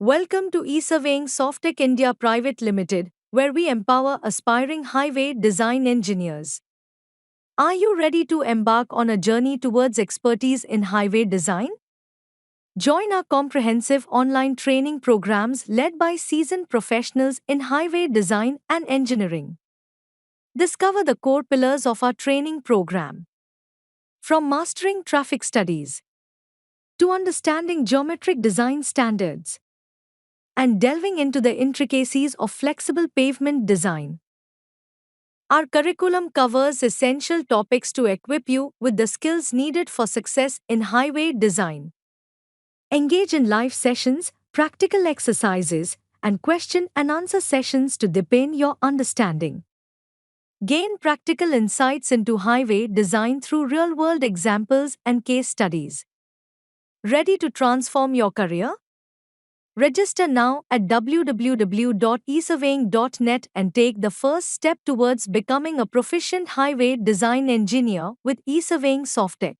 Welcome to ESurveying Softech India Private Limited, where we empower aspiring highway design engineers. Are you ready to embark on a journey towards expertise in highway design? Join our comprehensive online training programs led by seasoned professionals in highway design and engineering. Discover the core pillars of our training program. From mastering traffic studies to understanding geometric design standards and delving into the intricacies of flexible pavement design. Our curriculum covers essential topics to equip you with the skills needed for success in highway design. Engage in live sessions, practical exercises, and question and answer sessions to deepen your understanding. Gain practical insights into highway design through real-world examples and case studies. Ready to transform your career? Register now at www.esurveying.net and take the first step towards becoming a proficient highway design engineer with ESurveyingSoftech.